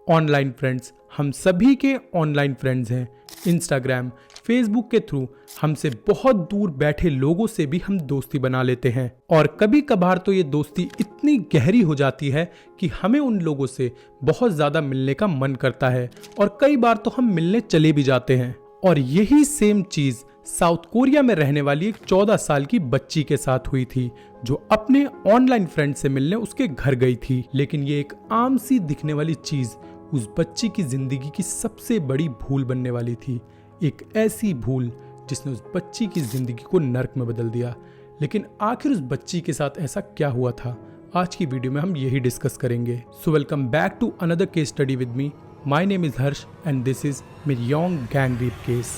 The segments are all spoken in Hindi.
ऑनलाइन फ्रेंड्स हम सभी के ऑनलाइन फ्रेंड्स हैं। इंस्टाग्राम, फेसबुक के थ्रू हमसे बहुत दूर बैठे लोगों से भी हम दोस्ती बना लेते हैं और कभी कभार तो ये दोस्ती इतनी गहरी हो जाती है कि हमें उन लोगों से बहुत ज्यादा मिलने का मन करता है और कई बार तो हम मिलने चले भी जाते हैं। और यही सेम चीज साउथ कोरिया में रहने वाली एक 14 साल की बच्ची के साथ हुई थी जो अपने ऑनलाइन फ्रेंड से मिलने उसके घर गई थी। लेकिन ये एक आम सी दिखने वाली चीज उस बच्ची की जिंदगी की सबसे बड़ी भूल बनने वाली थी। एक ऐसी भूल जिसने उस बच्ची की जिंदगी को नर्क में बदल दिया। लेकिन आखिर उस बच्ची के साथ ऐसा क्या हुआ था, आज की वीडियो में हम यही डिस्कस करेंगे। So welcome back to another case study with me. My name is Harsh and this is Miryang gang rape case.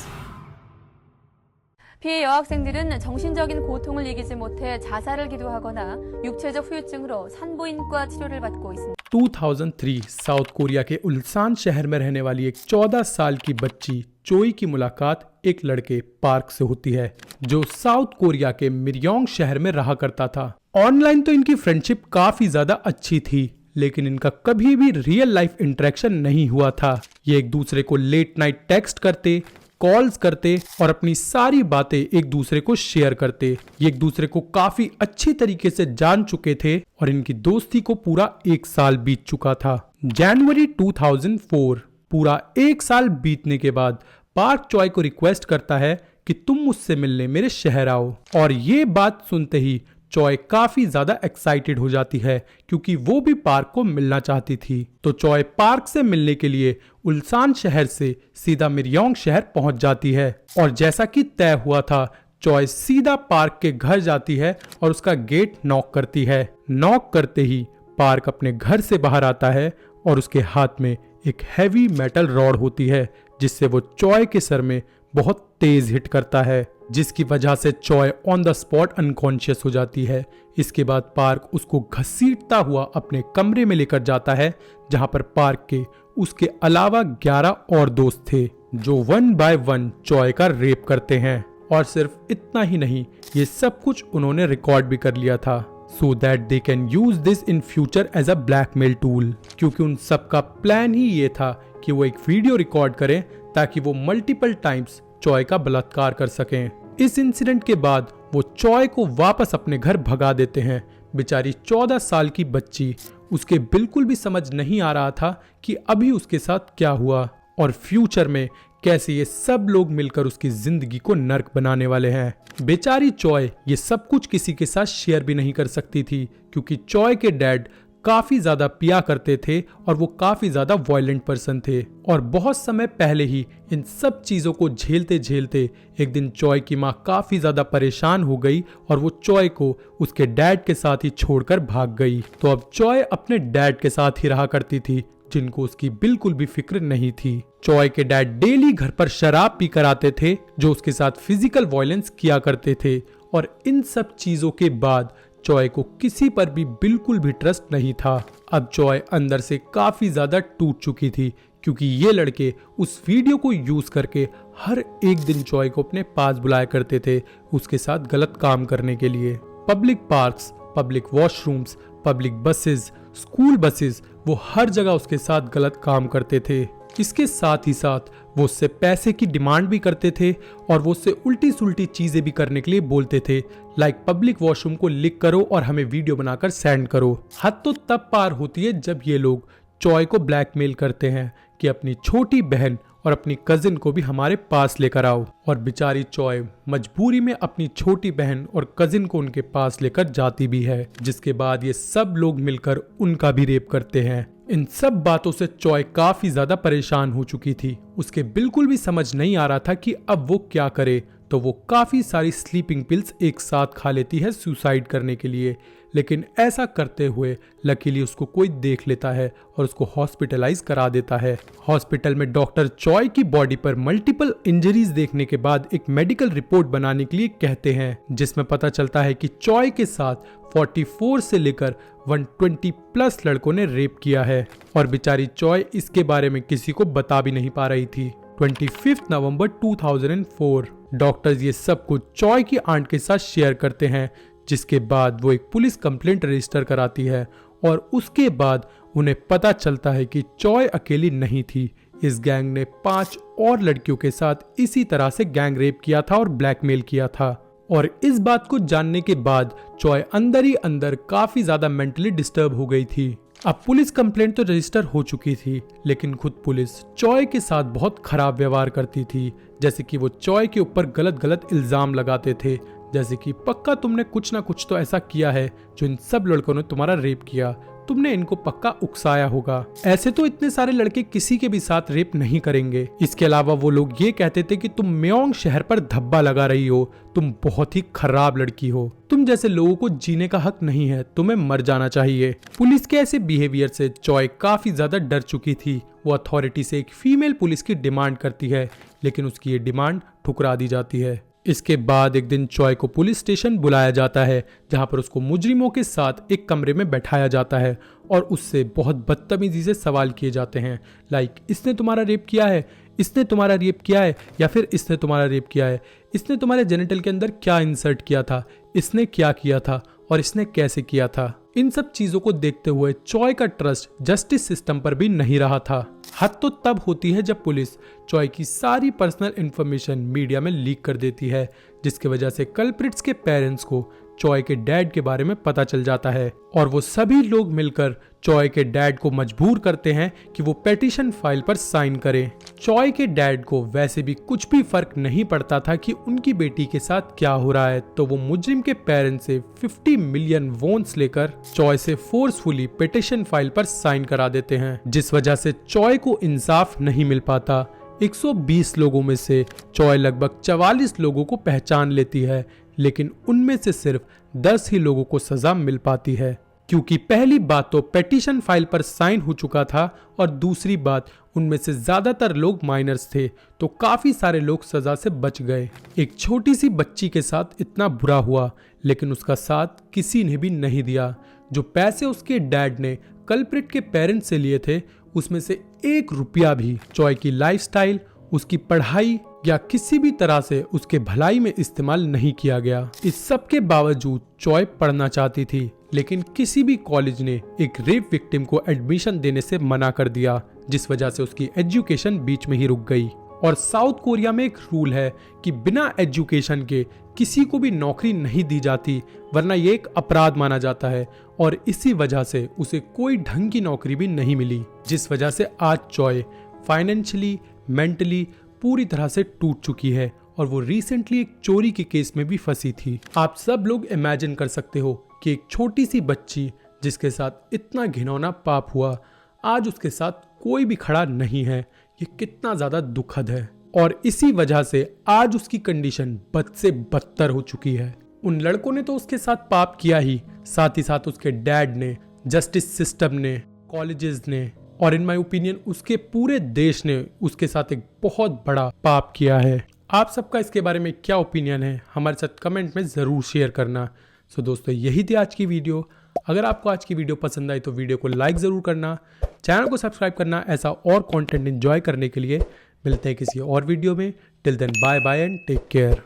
피해 여학생들은 정신적인 고통을 이기지 못해 자살을 기도하거나 육체적 후유증으로 산부인과 치료를 받고 있습니다. 2003 south Korea के उल्सान शहर में रहने वाली एक 14 साल की बच्ची चोई की मुलाकात एक लड़के पार्क से होती है जो साउथ कोरिया के मिरयोंग शहर में रहा करता था। ऑनलाइन तो इनकी फ्रेंडशिप काफी ज्यादा अच्छी थी, लेकिन इनका कभी भी रियल लाइफ इंटरेक्शन नहीं हुआ था। ये एक दूसरे को लेट नाइट टेक्स्ट करते, कॉल्स करते और अपनी सारी बातें एक दूसरे को शेयर करते। ये एक दूसरे को काफी अच्छी तरीके से जान चुके थे और इनकी दोस्ती को पूरा 1 साल बीत चुका था। जनवरी 2004, पूरा 1 साल बीतने के बाद पार्क चॉय को रिक्वेस्ट करता है कि तुम मुझसे मिलने मेरे शहर आओ। और ये बात सुनते ही चॉय काफी ज्यादा एक्साइटेड हो जाती है क्योंकि वो भी पार्क को मिलना चाहती थी। तो चॉय पार्क से मिलने के लिए उल्सान शहर से सीधा मिरयोंग शहर पहुंच जाती है और जैसा कि तय हुआ था चॉय सीधा पार्क के घर जाती है और उसका गेट नॉक करती है। नॉक करते ही पार्क अपने घर से बाहर आता है और उसके हाथ में एक हैवी मेटल रॉड होती है जिससे वो चॉय के सर में बहुत तेज हिट करता है, जिसकी वजह से चॉय ऑन द स्पॉट अनकॉन्शियस हो जाती है। इसके बाद पार्क उसको घसीटता हुआ अपने कमरे में लेकर जाता है जहां पर पार्क के उसके अलावा 11 और दोस्त थे जो 1 बाय 1 चॉय का रेप करते हैं। और सिर्फ इतना ही नहीं, ये सब कुछ उन्होंने रिकॉर्ड भी कर लिया था so that they can use this in future as a blackmail tool, क्योंकि उन सब का प्लान ही ये था कि वो एक वीडियो रिकॉर्ड करें ताकि वो मल्टीपल टाइम्स चॉय का बलात्कार कर सकें। इस इंसिडेंट के बाद वो चॉय को वापस अपने घर भगा देते हैं। बेचारी 14 साल की बच्ची, उसके बिल्कुल भी समझ नहीं आ रहा था कि अभी उसके साथ क्या हुआ और फ्यूचर में कैसे ये सब लोग मिलकर उसकी जिंदगी को नर्क बनाने वाले हैं। बेचारी चॉय ये सब कुछ किसी के साथ शेयर भी नहीं कर सकती थी क्योंकि चॉय के डैड काफी ज्यादा पिया करते थे और वो काफी ज्यादा वायलेंट पर्सन थे। और बहुत समय पहले ही इन सब चीजों को झेलते झेलते एक दिन चॉय की माँ काफी ज्यादा परेशान हो गई और वो चॉय को उसके डैड के साथ ही छोड़कर भाग गई। तो अब चॉय अपने डैड के साथ ही रहा करती थी जिनको उसकी बिल्कुल भी फिक्र नहीं थी। चॉय के डैड डेली घर पर शराब पी कर आते थे जो उसके साथ फिजिकल वायलेंस किया करते थे। और इन सब चीजों के बाद चॉय को किसी पर भी बिल्कुल भी ट्रस्ट नहीं था। अब चॉय अंदर से काफी ज्यादा टूट चुकी थी क्योंकि ये लड़के उस वीडियो को यूज करके हर एक दिन चॉय को अपने पास बुलाया करते थे उसके साथ गलत काम करने के लिए। Public parks, public washrooms, public buses, school buses, वो हर जगह उसके साथ गलत काम करते थे। इसके साथ ही साथ वो उससे पैसे की डिमांड भी करते थे और वो उससे उल्टी सुल्टी चीजें भी करने के लिए बोलते थे, लाइक पब्लिक वॉशरूम को लिख करो और हमें वीडियो बनाकर सेंड करो। हद तो तब पार होती है जब ये लोग चॉय को ब्लैकमेल करते हैं कि अपनी छोटी बहन और अपनी कजिन को भी हमारे पास लेकर आओ। और बेचारी चॉय मजबूरी में अपनी छोटी बहन और कजिन को उनके पास लेकर जाती भी है, जिसके बाद ये सब लोग मिलकर उनका भी रेप करते हैं। इन सब बातों से चॉय काफी ज्यादा परेशान हो चुकी थी। उसके बिल्कुल भी समझ नहीं आ रहा था कि अब वो क्या करे। तो वो काफी सारी स्लीपिंग पिल्स एक साथ खा लेती है सुसाइड करने के लिए। लेकिन ऐसा करते हुए लकीली उसको कोई देख लेता है और उसको हॉस्पिटलाइज करा देता है। हॉस्पिटल में डॉक्टर चॉय की बॉडी पर मल्टीपल इंजरीज देखने के बाद एक मेडिकल रिपोर्ट बनाने के लिए कहते हैं जिसमें पता चलता है कि चॉय के साथ 44 से लेकर 120 प्लस लड़कों ने रेप किया है। और बेचारी चॉय इसके बारे में किसी को बता भी नहीं पा रही थी। 25 नवंबर 2004 डॉक्टर्स ये सब कुछ चॉय की आंट के साथ शेयर करते हैं, जिसके बाद वो एक पुलिस कंप्लेंट रजिस्टर कराती है और उसके बाद उन्हें पता चलता है कि चॉय अकेली नहीं थी। इस गैंग ने 5 और लड़कियों के साथ इसी तरह से गैंग रेप किया था और ब्लैकमेल किया था। और इस बात को जानने के बाद चॉय अंदर ही अंदर काफी ज्यादा मेंटली डिस्टर्ब हो गई थी। अब पुलिस कंप्लेंट तो रजिस्टर हो चुकी थी, लेकिन खुद पुलिस चॉय के साथ बहुत खराब व्यवहार करती थी। जैसे कि वो चॉय के ऊपर गलत गलत इल्जाम लगाते थे, जैसे कि पक्का तुमने कुछ ना कुछ तो ऐसा किया है जो इन सब लड़कों ने तुम्हारा रेप किया, तुमने इनको पक्का उकसाया होगा। ऐसे तो इतने सारे लड़के किसी के भी साथ रेप नहीं करेंगे। इसके अलावा वो लोग ये कहते थे कि तुम म्योंग शहर पर धब्बा लगा रही हो, तुम बहुत ही खराब लड़की हो, तुम जैसे लोगों को जीने का हक नहीं है, तुम्हें मर जाना चाहिए। पुलिस के ऐसे बिहेवियर से चॉय काफी ज्यादा डर चुकी थी। वो अथॉरिटी से एक फीमेल पुलिस की डिमांड करती है, लेकिन उसकी ये डिमांड ठुकरा दी जाती है। इसके बाद एक दिन चॉय को पुलिस स्टेशन बुलाया जाता है, जहां पर उसको मुजरिमों के साथ एक कमरे में बैठाया जाता है और उससे बहुत बदतमीजी से सवाल किए जाते हैं। लाइक, इसने तुम्हारा रेप किया है, इसने तुम्हारा रेप किया है, या फिर इसने तुम्हारा रेप किया है, इसने तुम्हारे जेनिटल के अंदर क्या इंसर्ट किया था, इसने क्या किया था और इसने कैसे किया था। इन सब चीजों को देखते हुए चॉय का ट्रस्ट जस्टिस सिस्टम पर भी नहीं रहा था। हद तो तब होती है जब पुलिस चॉय की सारी पर्सनल इंफॉर्मेशन मीडिया में लीक कर देती है, जिसकी वजह से कल्प्रिट्स के पेरेंट्स को चॉय के डैड के बारे में पता चल जाता है और वो सभी लोग मिलकर चॉय के डैड को मजबूर करते हैं कि वो पेटिशन फाइल पर साइन करें। चॉय के डैड को वैसे भी कुछ भी फर्क नहीं पड़ता था कि उनकी बेटी के साथ क्या हो रहा है, तो वो मुजरिम के पेरेंट्स से 50 मिलियन वोन्स लेकर चॉय से फोर्सफुली पेटिशन फाइल पर साइन करा देते हैं, जिस वजह से चॉय को इंसाफ नहीं मिल पाता। 120 लोगों में से चॉय लगभग 44 लोगों को पहचान लेती है, लेकिन उनमें से सिर्फ 10 ही लोगों को सजा मिल पाती है, क्योंकि पहली बात तो पेटिशन फाइल पर साइन हो चुका था और दूसरी बात उनमें से ज्यादातर लोग माइनर्स थे, तो काफी सारे लोग सजा से बच गए। एक छोटी सी बच्ची के साथ इतना बुरा हुआ, लेकिन उसका साथ किसी ने भी नहीं दिया। जो पैसे उसके डैड ने कल्प्रिट के पेरेंट्स से लिए थे, उसमें से 1 रुपया भी चॉय की लाइफस्टाइल, उसकी पढ़ाई या किसी भी तरह से उसके भलाई में इस्तेमाल नहीं किया गया। इस सब के बावजूद चॉय पढ़ना चाहती थी, लेकिन किसी भी कॉलेज ने एक रेप विक्टिम को एडमिशन देने से मना कर दिया, जिस वजह से उसकी एजुकेशन बीच में ही रुक गई। और साउथ कोरिया में एक रूल है कि बिना एजुकेशन के किसी को भी नौकरी नहीं दी जाती, वरना ये एक अपराध माना जाता है। और इसी वजह से उसे कोई ढंग की नौकरी भी नहीं मिली, जिस वजह से आज चॉय फाइनेंशियली, मेंटली पूरी तरह से टूट चुकी है और वो रिसेंटली एक चोरी के केस में भी फंसी थी। आप सब लोग इमेजिन कर सकते हो कि एक छोटी सी बच्ची जिसके साथ इतना घिनौना पाप हुआ, आज उसके साथ कोई भी खड़ा नहीं है। ये कितना ज्यादा दुखद है और इसी वजह से आज उसकी कंडीशन बद से बदतर हो चुकी है। उन लड़कों ने तो उसके साथ पाप किया ही, साथ ही साथ उसके डैड ने, जस्टिस सिस्टम ने, कॉलेजेस ने और इन माय ओपिनियन उसके पूरे देश ने उसके साथ एक बहुत बड़ा पाप किया है। आप सबका इसके बारे में क्या ओपिनियन है, हमारे साथ कमेंट में ज़रूर शेयर करना। सो दोस्तों, यही थी आज की वीडियो। अगर आपको आज की वीडियो पसंद आई तो वीडियो को लाइक ज़रूर करना, चैनल को सब्सक्राइब करना ऐसा और कंटेंट एंजॉय करने के लिए। मिलते हैं किसी और वीडियो में। Till then bye bye and take care.